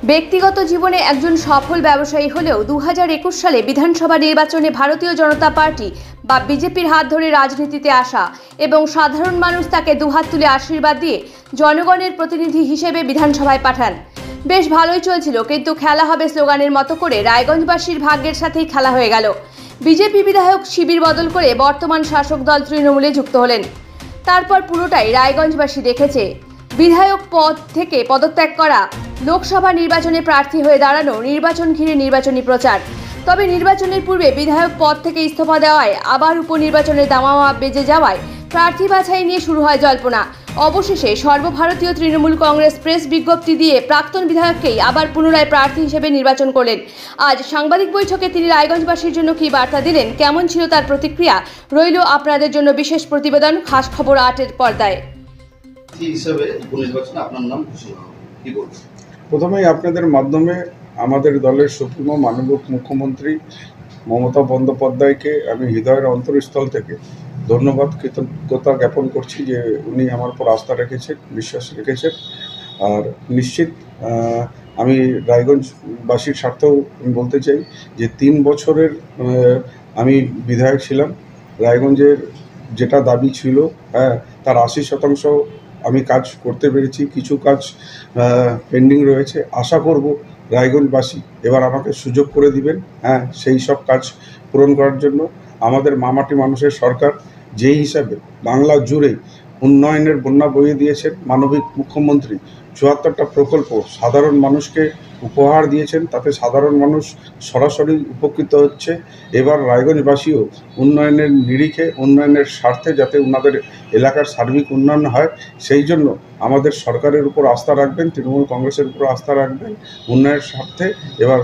ব্যক্তিগত জীবনে একজন সফল ব্যবসায়ী হলেও 2021 সালে বিধানসভা নির্বাচনে ভারতীয় জনতা পার্টি বা বিজেপির হাত ধরে রাজনীতিতে আসা এবং সাধারণ মানুষ তাকে দুহাত তুলে আশীর্বাদ দিয়ে জনগণের প্রতিনিধি হিসেবে বিধানসভায় পাঠান। বেশ ভালোই চলছিল, কিন্তু খেলা হবে স্লোগানের মতো করে রায়গঞ্জবাসীর ভাগ্যের সাথেই খেলা হয়ে গেল। বিজেপি বিধায়ক শিবির বদল করে বর্তমান শাসক দল তৃণমূলে যুক্ত হলেন। তারপর পুরোটাই রায়গঞ্জবাসী দেখেছে। বিধায়ক পদ থেকে পদত্যাগ করা, লোকসভা নির্বাচনে প্রার্থী হয়ে দাঁড়ানো, নির্বাচন ঘিরে নির্বাচনী প্রচার। তবে নির্বাচনের পূর্বে বিধায়ক পদ থেকে ইস্তফা দেওয়ায় আবার উপনির্বাচনের দামামা বেজে যাওয়ায় প্রার্থী বাছাই নিয়ে শুরু হয় জল্পনা। অবশেষে সর্বভারতীয় তৃণমূল কংগ্রেস প্রেস বিজ্ঞপ্তি দিয়ে প্রাক্তন বিধায়ককেই আবার পুনরায় প্রার্থী হিসেবে নির্বাচন করলেন। আজ সাংবাদিক বৈঠকে তিনি রায়গঞ্জবাসীর জন্য কী বার্তা দিলেন, কেমন ছিল তার প্রতিক্রিয়া, রইল আপনাদের জন্য বিশেষ প্রতিবেদন খাস খবর 8-এর পর্দায়। প্রথমেই আপনাদের মাধ্যমে আমাদের দলের সুপ্রিমো মাননীয় মুখ্যমন্ত্রী মমতা বন্দ্যোপাধ্যায়কে আমি হৃদয়ের অন্তরস্থল থেকে ধন্যবাদ কৃতজ্ঞতা জ্ঞাপন করছি যে উনি আমার উপর আস্থা রেখেছেন, বিশ্বাস রেখেছেন। আর নিশ্চিত আমি রায়গঞ্জবাসীর স্বার্থেও বলতে চাই যে 3 বছরের আমি বিধায়ক ছিলাম। রায়গঞ্জের যেটা দাবি ছিল তার 80% আমি কাজ করতে পেরেছি। কিছু কাজ পেন্ডিং রয়েছে। আশা করব রায়গঞ্জবাসী এবার আমাকে সুযোগ করে দিবেন সেই সব কাজ পূরণ করার জন্য। আমাদের মামাটি মানুষের সরকার যেই হিসাবে বাংলা জুড়ে উন্নয়নের বন্যা বইয়ে দিয়েছেন মানবিক মুখ্যমন্ত্রী, 74টা প্রকল্প সাধারণ মানুষকে উপহার দিয়েছেন, তাতে সাধারণ মানুষ সরাসরি উপকৃত হচ্ছে। এবার রায়গঞ্জবাসীও উন্নয়নের নিরিখে, উন্নয়নের স্বার্থে যাতে ওনাদের এলাকার সার্বিক উন্নয়ন হয়, সেই জন্য আমাদের সরকারের উপর আস্থা রাখবেন, তৃণমূল কংগ্রেসের উপর আস্থা রাখবেন। উন্নয়নের স্বার্থে এবার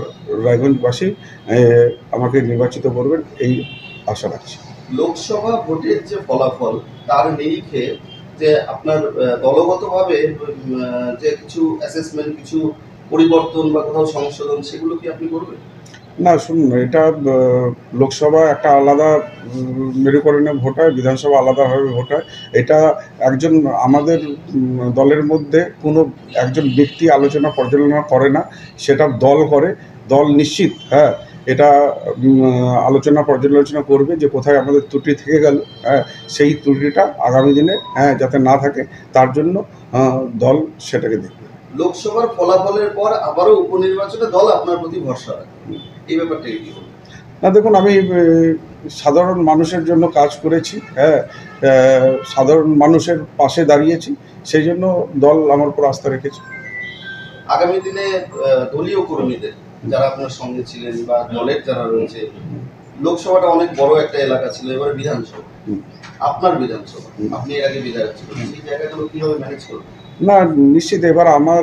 রায়গঞ্জবাসী আমাকে নির্বাচিত করবেন এই আশা রাখছি। লোকসভা ভোটের যে ফলাফল তার নিরিখে যে আপনার দলগতভাবে যে কিছু অ্যাসেসমেন্ট, কিছু পরিবর্তন বা কোথাও সংশোধন, সেগুলো কি আপনি করবেন? না, শুনুন, এটা লোকসভা একটা আলাদা মেরুকরণে ভোট হয়, বিধানসভা আলাদাভাবে ভোট হয়। এটা একজন আমাদের দলের মধ্যে কোনো একজন ব্যক্তি আলোচনা পর্যালোচনা করে না, সেটা দল করে। দল নিশ্চিত এটা আলোচনা পর্যালোচনা করবে যে কোথায় আমাদের ত্রুটি থেকে গেল, সেই ত্রুটিটা আগামী দিনে যাতে না থাকে তার জন্য দল সেটাকে দেখবে। লোকসভার ফলাফলের পর আবারও উপনির্বাচনে দল আপনার প্রতি ভরসা রাখবে, এই ব্যাপারটা কি বলবেন? না, দেখুন, আমি সাধারণ মানুষের জন্য কাজ করেছি, সাধারণ মানুষের পাশে দাঁড়িয়েছি, সেই জন্য দল আমার উপর আস্থা রেখেছে। আগামী দিনে দলীয় কর্মীদের যারা আপনার সঙ্গে ছিলেন বা দলের যারা রয়েছে, লোকসভাটা অনেক বড় একটা এলাকা ছিল, এবারে বিধানসভা, আপনার বিধানসভা, আপনি এর আগে বিধায়ক ছিলেন, সেই জায়গাগুলো কিভাবে ম্যানেজ করবেন? না, নিশ্চিত এবার আমার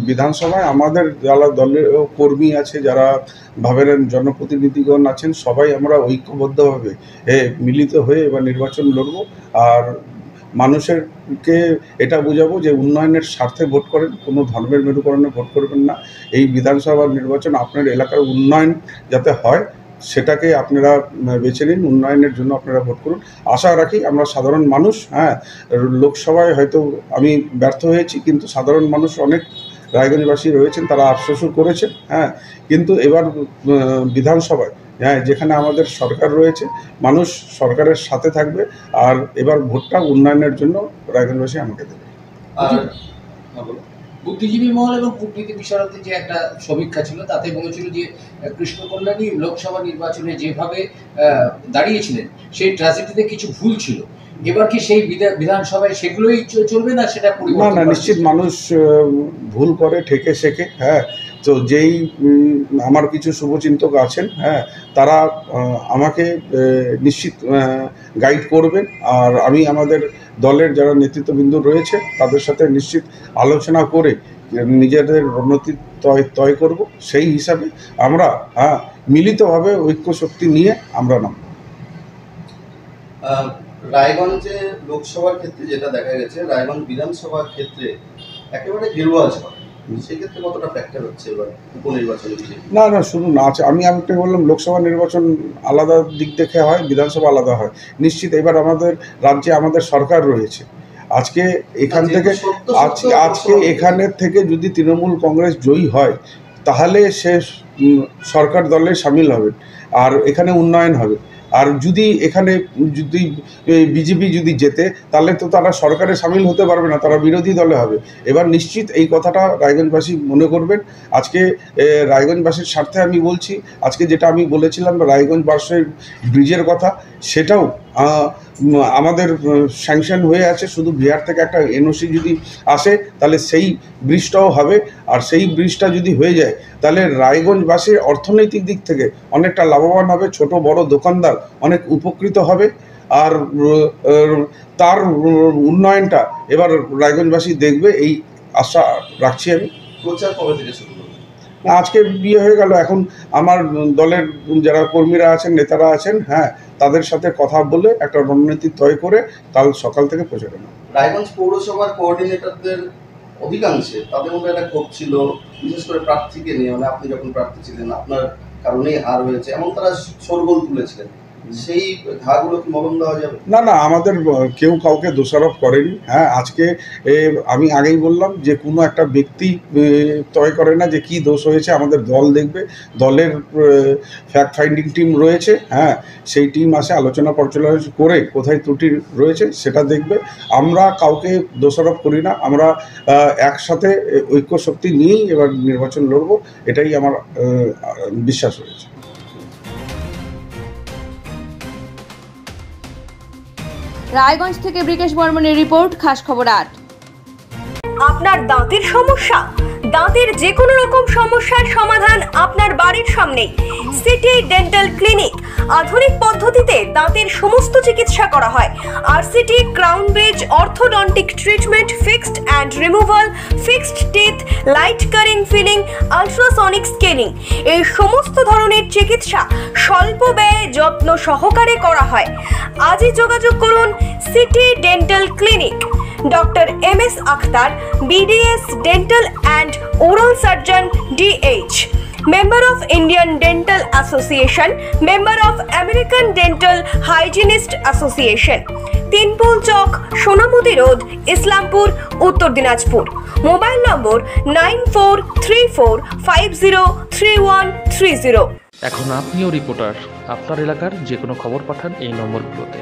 বিধানসভায় আমাদের যারা দলের কর্মী আছে, যারা ভাবেন জনপ্রতিনিধিগণ আছেন, সবাই আমরা ঐক্যবদ্ধভাবে মিলিত হয়ে এবার নির্বাচন লড়ব। আর মানুষেরকে এটা বোঝাবো যে উন্নয়নের স্বার্থে ভোট করেন, কোনো ধর্মের মেরুকরণে ভোট করবেন না। এই বিধানসভার নির্বাচন আপনার এলাকার উন্নয়ন যাতে হয় সেটাকে আপনারা বেছে নিন, উন্নয়নের জন্য আপনারা ভোট করুন। আশা রাখি আমরা সাধারণ মানুষ, লোকসভায় হয়তো আমি ব্যর্থ হয়েছি, কিন্তু সাধারণ মানুষ অনেক রায়গঞ্জবাসী রয়েছেন, তারা আফসোসও করেছেন, কিন্তু এবার বিধানসভায় যেখানে আমাদের সরকার রয়েছে, মানুষ সরকারের সাথে থাকবে। আর এবার ভোটটা উন্নয়নের জন্য রায়গঞ্জবাসী আমাকে দেবে। বুদ্ধিজীবী মহল এবং কূটনীতি বিশারদের যে একটা সমীক্ষা ছিল, তাতে বলেছিল যে কৃষ্ণ কল্যাণী লোকসভা নির্বাচনে যেভাবে দাঁড়িয়েছিলেন সেই ট্র্যাজেডিতে কিছু ভুল ছিল। এবার কি সেই বিধানসভায় সেগুলোই চলবে না, সেটা পরিবর্তন? না, নিশ্চিত মানুষ ভুল করে, ঠেকে শেখে। তো যেই আমার কিছু শুভচিন্তক আছেন, তারা আমাকে নিশ্চিত গাইড করবেন। আর আমি আমাদের দলের যারা নেতৃত্ববৃন্দ রয়েছে তাদের সাথে নিশ্চিত আলোচনা করে নিজেদের রণনীতি তয় করব। সেই হিসাবে আমরা মিলিতভাবে ঐক্য শক্তি নিয়ে আমরা নামব। রায়গঞ্জে লোকসভার ক্ষেত্রে যেটা দেখা গেছে, রায়গঞ্জ বিধানসভার ক্ষেত্রে একেবারে গেরুয়া ঝড়, সেক্ষেত্রে কতটা ফ্যাক্টর হচ্ছে এবার উপনির্বাচনে? না, শুনুন, আমি একটা বললাম লোকসভা নির্বাচন আলাদা দিক দেখে হয়, বিধানসভা আলাদা হয়। নিশ্চিত এবার আমাদের রাজ্যে আমাদের সরকার রয়েছে, আজকে এখান থেকে আজকে এখানের থেকে যদি তৃণমূল কংগ্রেস জয়ী হয় তাহলে সে সরকার দলে সামিল হবে আর এখানে উন্নয়ন হবে। আর যদি এখানে যদি বিজেপি যদি জেতে তাহলে তো তারা সরকারে সামিল হতে পারবে না, তারা বিরোধী দলে হবে। এবার নিশ্চিত এই কথাটা রায়গঞ্জবাসী মনে করবেন। আজকে রায়গঞ্জবাসীর স্বার্থে আমি বলছি, আজকে যেটা আমি বলেছিলাম রায়গঞ্জবাসীর ব্রিজের কথা, সেটাও আমাদের স্যাংশন হয়ে আছে। শুধু বিহার থেকে একটা এনওসি যদি আসে তাহলে সেই ব্রিজটাও হবে। আর সেই ব্রিজটা যদি হয়ে যায় তাহলে রায়গঞ্জবাসীর অর্থনৈতিক দিক থেকে অনেকটা লাভবান হবে, ছোট বড় দোকানদার অনেক উপকৃত হবে। আর তার উন্নয়নটা এবার রায়গঞ্জবাসী দেখবে, এই আশা রাখছি আমি। প্রচার কবে থেকে শুরু হবে? আজকে বিয়ে হয়ে গেল, এখন আমার দলের যারা কর্মীরা আছেন, নেতারা আছেন, হ্যাঁ, তাদের সাথে কথা বলে একটা রণনীতি তৈরি করে কাল সকাল থেকে প্রচারণা। রায়গঞ্জ পৌরসভার কোঅর্ডিনেটরদের অধিকাংশে তাদের মধ্যে একটা ক্ষোভ ছিল, বিশেষ করে প্রার্থীকে নিয়ে, মানে আপনি যখন প্রার্থী ছিলেন আপনার কারণেই হার হয়েছে, এমন তারা শোরগোল তুলেছিলেন। সেই ঘাগুলো কি মলম দেওয়া যাবে? না না, আমাদের কেউ কাউকে দোষারোপ করেনি। হ্যাঁ, আজকে আমি আগেই বললাম যে কোনো একটা ব্যক্তি তয় করে না যে কি দোষ হয়েছে। আমাদের দল দেখবে, দলের ফ্যাক্ট ফাইন্ডিং টিম রয়েছে, হ্যাঁ, সেই টিম আসে আলোচনা পর্যালোচনা করে কোথায় ত্রুটি রয়েছে সেটা দেখবে। আমরা কাউকে দোষারোপ করি না, আমরা একসাথে ঐক্য শক্তি নিয়েই এবার নির্বাচন লড়ব, এটাই আমার বিশ্বাস রয়েছে। রায়গঞ্জ থেকে ব্রিকেশ বর্মনের রিপোর্ট, খাস খবর 8। আপনার দাঁতের সমস্যা, দাঁতের যে কোনো রকম সমস্যার সমাধান আপনার বাড়ির সামনেই। সিটি ডেন্টাল ক্লিনিক, আধুনিক পদ্ধতিতে দাঁতের সমস্ত চিকিৎসা করা হয়। RCT, crown bridge, orthodontic treatment, fixed and removal, fixed teeth, light curing, filling, ultrasonic scaling, এই সমস্ত ধরনের চিকিৎসা স্বল্প ব্যয়ে যত্ন সহকারে করা হয়। আজই যোগাযোগ করুন city dental clinic. Doctor MS Akhtar, BDS dental and oral surgeon, DH, member of Indian Dental Association, member of American Dental Hygienist Association, Tinpul Chak, সোনামুদি road, Islampur, উত্তর দিনাজপুর। মোবাইল নম্বর 9434503130। এখন আপনিও রিপোর্টার, আপনার এলাকার যে কোনো খবর পাঠান এই নম্বরগুলোতে।